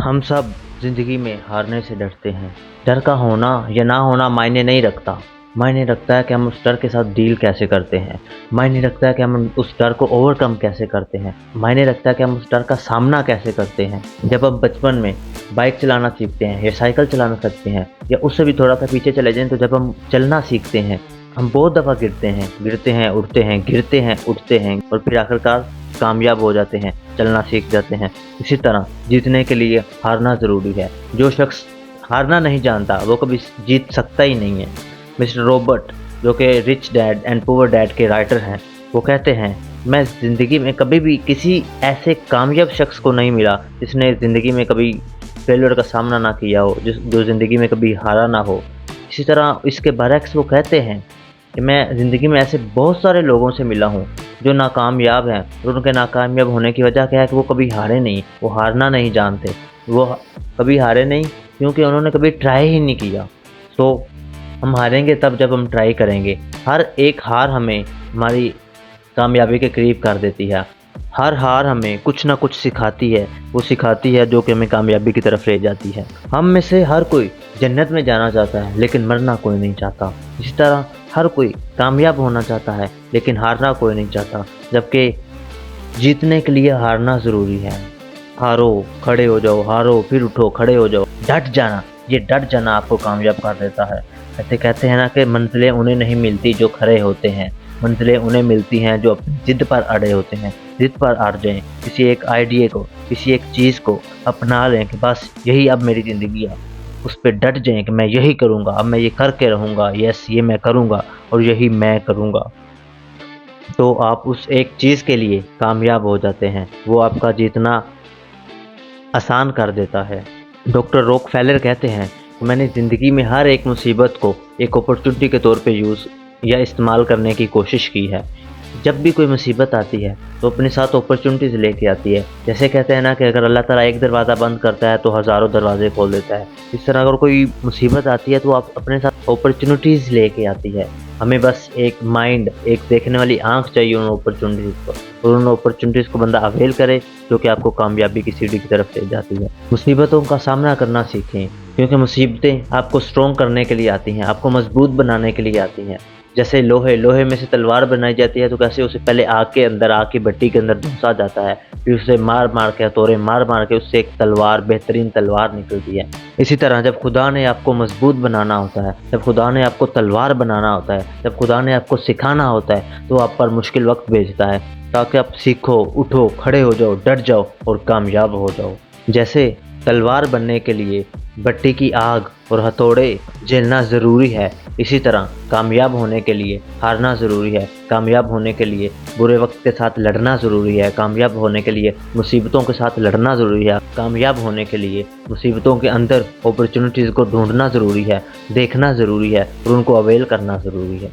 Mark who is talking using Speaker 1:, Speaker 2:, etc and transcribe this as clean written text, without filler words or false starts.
Speaker 1: हम सब ज़िंदगी में हारने से डरते हैं। डर का होना या ना होना मायने नहीं रखता। मायने रखता है कि हम उस डर के साथ डील कैसे करते हैं। मायने रखता है कि हम उस डर को ओवरकम कैसे करते हैं। मायने रखता है कि हम उस डर का सामना कैसे करते हैं। जब हम बचपन में बाइक चलाना सीखते हैं या साइकिल चलाना सीखते हैं या उससे भी थोड़ा सा पीछे चले जाएँ तो जब हम चलना सीखते हैं, हम बहुत दफ़ा गिरते हैं, उठते हैं, गिरते हैं, उठते हैं और फिर आखिरकार कामयाब हो जाते हैं, चलना सीख जाते हैं। इसी तरह जीतने के लिए हारना ज़रूरी है। जो शख्स हारना नहीं जानता वो कभी जीत सकता ही नहीं है। मिस्टर रॉबर्ट, जो कि rich dad and poor dad के राइटर हैं, वो कहते हैं, मैं ज़िंदगी में कभी भी किसी ऐसे कामयाब शख्स को नहीं मिला जिसने ज़िंदगी में कभी फेलियर का सामना ना किया हो, जो ज़िंदगी में कभी हारा ना हो। इसी तरह इसके बरक्स वो कहते हैं कि मैं ज़िंदगी में ऐसे बहुत सारे लोगों से मिला हूँ जो नाकामयाब हैं और उनके नाकामयाब होने की वजह क्या है कि वो कभी हारे नहीं, वो हारना नहीं जानते। वो कभी हारे नहीं क्योंकि उन्होंने कभी ट्राई ही नहीं किया। तो हम हारेंगे तब जब हम ट्राई करेंगे। हर एक हार हमें हमारी कामयाबी के करीब कर देती है। हर हार हमें कुछ ना कुछ सिखाती है। वो सिखाती है जो कि हमें कामयाबी की तरफ ले जाती है। हम में से हर कोई जन्नत में जाना चाहता है लेकिन मरना कोई नहीं चाहता। इसी तरह हर कोई कामयाब होना चाहता है लेकिन हारना कोई नहीं चाहता, जबकि जीतने के लिए हारना ज़रूरी है। हारो, खड़े हो जाओ, हारो फिर उठो, खड़े हो जाओ। डट जाना, ये डट जाना आपको कामयाब कर देता है। ऐसे कहते हैं ना कि मंजिलें उन्हें नहीं मिलती जो खड़े होते हैं, मंजिलें उन्हें मिलती हैं जो अपनी ज़िद पर अड़े होते हैं। ज़िद पर अड़ जाएं, किसी एक आइडिया को, किसी एक चीज़ को अपना लें कि बस यही अब मेरी ज़िंदगी है। उस पे डट जाएं कि मैं यही करूँगा, अब मैं ये करके रहूँगा, यस ये मैं करूँगा और यही मैं करूँगा। तो आप उस एक चीज़ के लिए कामयाब हो जाते हैं। वो आपका जीतना आसान कर देता है। डॉक्टर रॉकफेलर कहते हैं कि मैंने ज़िंदगी में हर एक मुसीबत को एक अपॉर्चुनिटी के तौर पे यूज़ या इस्तेमाल करने की कोशिश की है। जब भी कोई मुसीबत आती है तो अपने साथ अपॉर्चुनिटीज़ लेके आती है। जैसे कहते हैं ना कि अगर अल्लाह ताला एक दरवाज़ा बंद करता है तो हज़ारों दरवाजे खोल देता है। इस तरह अगर कोई मुसीबत आती है तो आप अपने साथ अपॉर्चुनिटीज़ लेके आती है। हमें बस एक माइंड, एक देखने वाली आँख चाहिए उन अपॉर्चुनिटीज़ को, और उन अपॉर्चुनिटीज़ को बंदा अवेल करे जो कि आपको कामयाबी की सीढ़ी की तरफ ले जाती है। मुसीबतों का सामना करना सीखें क्योंकि मुसीबतें आपको स्ट्रॉन्ग करने के लिए आती हैं, आपको मजबूत बनाने के लिए आती हैं। जैसे लोहे में से तलवार बनाई जाती है तो कैसे उसे पहले आग के अंदर, आग की भट्टी के अंदर घुसा जाता है, फिर उसे मार के हथौड़े मार के उससे एक तलवार, बेहतरीन तलवार निकलती है। इसी तरह जब खुदा ने आपको मजबूत बनाना होता है, जब खुदा ने आपको तलवार बनाना होता है, जब खुदा ने आपको सिखाना होता है तो आप पर मुश्किल वक्त भेजता है ताकि आप सीखो, उठो, खड़े हो जाओ, डट जाओ और कामयाब हो जाओ। जैसे तलवार बनने के लिए भट्टी की आग और हथौड़े झेलना ज़रूरी है, इसी तरह कामयाब होने के लिए हारना ज़रूरी है। कामयाब होने के लिए बुरे वक्त के साथ लड़ना ज़रूरी है। कामयाब होने के लिए मुसीबतों के साथ लड़ना ज़रूरी है। कामयाब होने के लिए मुसीबतों के अंदर अपॉर्चुनिटीज़ को ढूंढना ज़रूरी है, देखना ज़रूरी है और उनको अवेल करना ज़रूरी है।